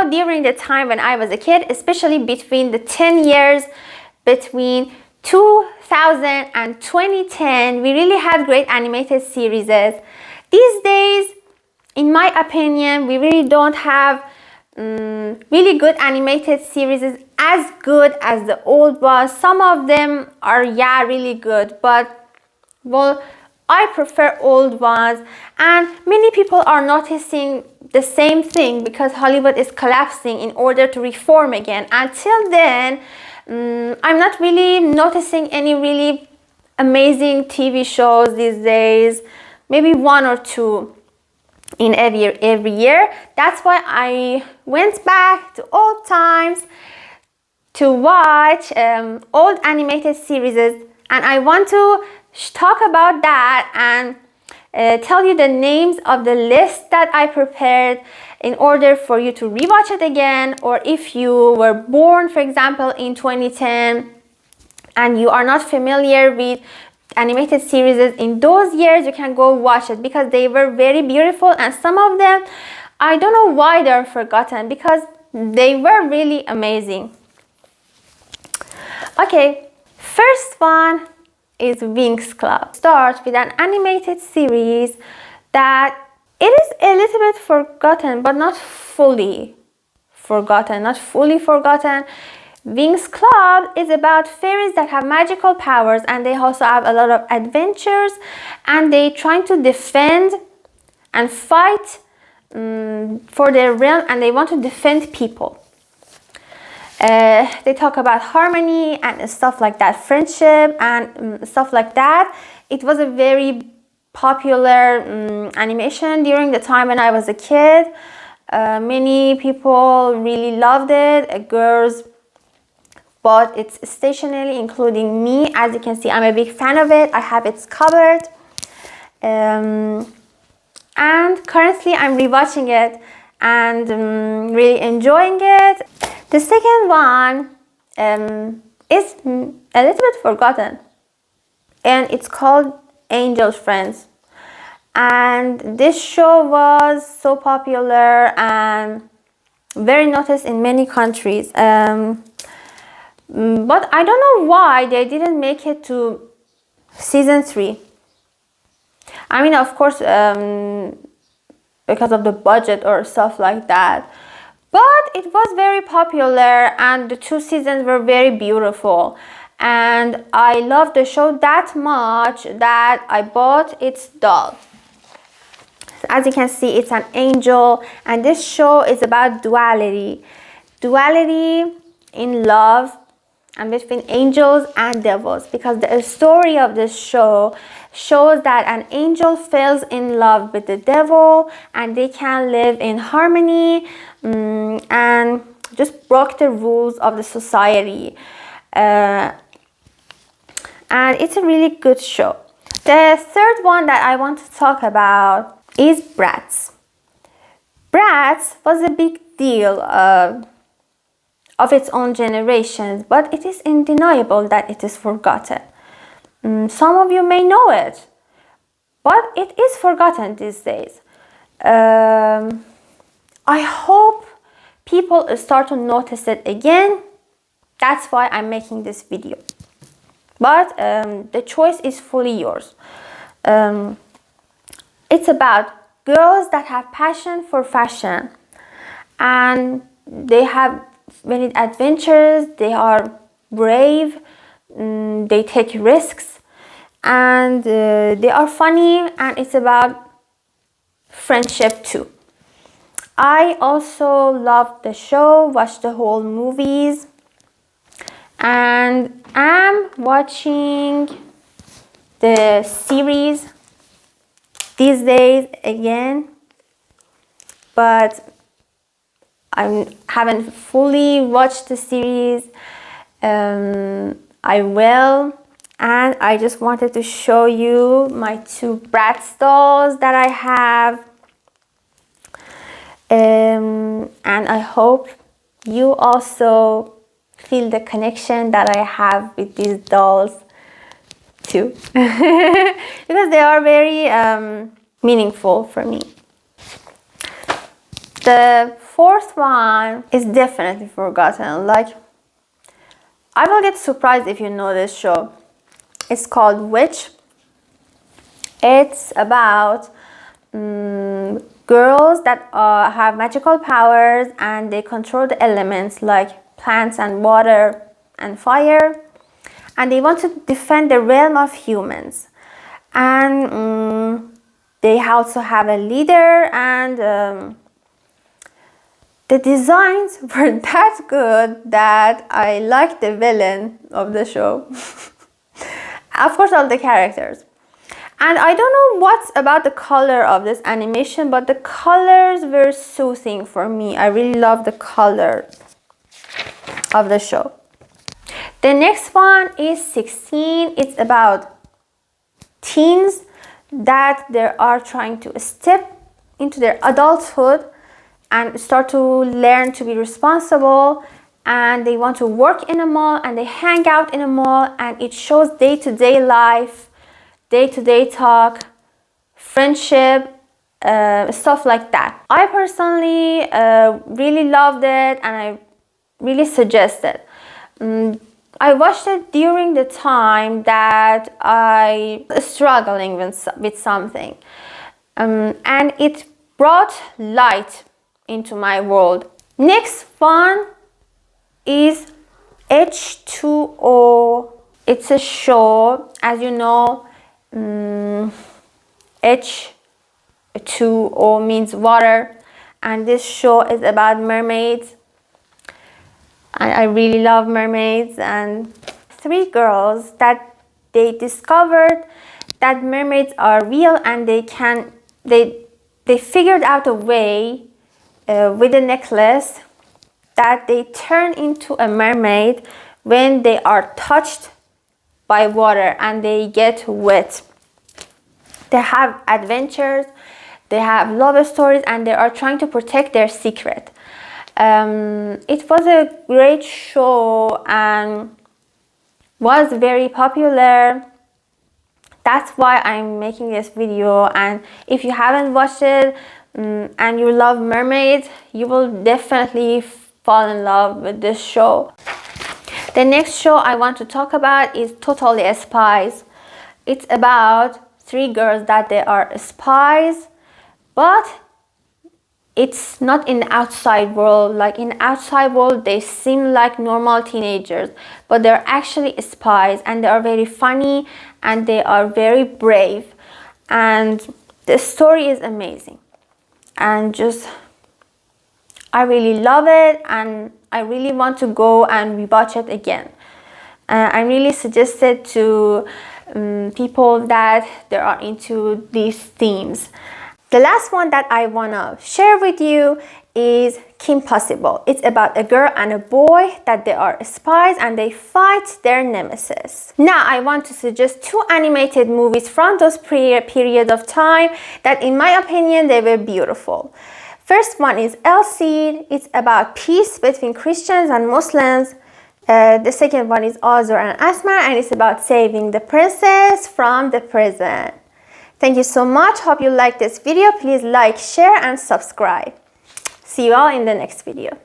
show during the time when I was a kid, especially between the 10 years between 2000 and 2010. We really had great animated series. These days, in my opinion, we really don't have really good animated series as good as the old ones. Some of them are, yeah, really good, but well, I prefer old ones, and many people are noticing the same thing because Hollywood is collapsing in order to reform again. Until then, I'm not really noticing any really amazing TV shows these days, maybe one or two in every year. That's why I went back to old times to watch old animated series, and I want to talk about that and tell you the names of the list that I prepared in order for you to rewatch it again, or if you were born, for example, in 2010 and you are not familiar with animated series in those years, you can go watch it because they were very beautiful, and some of them, I don't know why they're forgotten because they were really amazing. Okay, first one is Winx Club. Starts with an animated series that it is a little bit forgotten, but not fully forgotten. Winx Club is about fairies that have magical powers, and they also have a lot of adventures, and they trying to defend and fight for their realm, and they want to defend people. They talk about harmony and stuff like that, friendship and stuff like that. It was a very popular animation during the time when I was a kid. Many people really loved it. Girls bought it stationery, including me. As you can see, I'm a big fan of it. I have it covered. And currently I'm rewatching it and really enjoying it. The second one is a little bit forgotten, and it's called Angel Friends. And this show was so popular and very noticed in many countries. But I don't know why they didn't make it to season 3. I mean, of course, because of the budget or stuff like that. But it was very popular, and the 2 seasons were very beautiful. And I loved the show that much that I bought its doll. As you can see, it's an angel, and this show is about duality. Duality in love and between angels and devils, because the story of this show shows that an angel falls in love with the devil, and they can live in harmony and just broke the rules of the society. And it's a really good show. The third one that I want to talk about is Bratz. Bratz was a big deal of its own generations, but it is undeniable that it is forgotten. Some of you may know it, but it is forgotten these days. I hope people start to notice it again. That's why I'm making this video. But the choice is fully yours. It's about girls that have passion for fashion, and they have many adventures. They are brave, they take risks, and they are funny, and it's about friendship too. I also loved the show, watched the whole movies, and I'm watching the series these days again, but I haven't fully watched the series. I will, and I just wanted to show you my 2 Bratz dolls that I have, and I hope you also feel the connection that I have with these dolls too, because they are very meaningful for me. The fourth one is definitely forgotten. Like, I will get surprised if you know this show. It's called w.i.t.c.h. It's about girls that have magical powers and they control the elements like plants and water and fire, and they want to defend the realm of humans. And they also have a leader, and the designs were that good that I liked the villain of the show. Of course, all the characters. And I don't know what's about the color of this animation, but the colors were soothing for me. I really love the color of the show. The next one is 16. It's about teens that they are trying to step into their adulthood and start to learn to be responsible, and they want to work in a mall and they hang out in a mall, and it shows day-to-day life, day-to-day talk, friendship, stuff like that. I personally really loved it, and I really suggest it. I watched it during the time that I was struggling with something, and it brought light into my world. Next one is H2O. It's a show, as you know. H2O means water, and this show is about mermaids. I really love mermaids, and three girls that they discovered that mermaids are real, and they figured out a way with a necklace that they turn into a mermaid when they are touched by water and they get wet. They have adventures, they have love stories, and they are trying to protect their secret. It was a great show and was very popular. That's why I'm making this video, and if you haven't watched it and you love mermaids, you will definitely fall in love with this show. The next show I want to talk about is Totally Spies. It's about three girls that they are spies, but it's not in the outside world. Like, in the outside world they seem like normal teenagers, but they're actually spies, and they are very funny and they are very brave, and the story is amazing, and just I really love it, and I really want to go and rewatch it again. I really suggest it to people that they are into these themes. The last one that I want to share with you is Kim Possible. It's about a girl and a boy that they are spies and they fight their nemesis. Now I want to suggest two animated movies from those period of time that in my opinion they were beautiful. First one is El-Cid. It's about peace between Christians and Muslims. The second one is Azur and Asmar, and it's about saving the princess from the prison. Thank you so much. Hope you liked this video. Please like, share, and subscribe. See you all in the next video.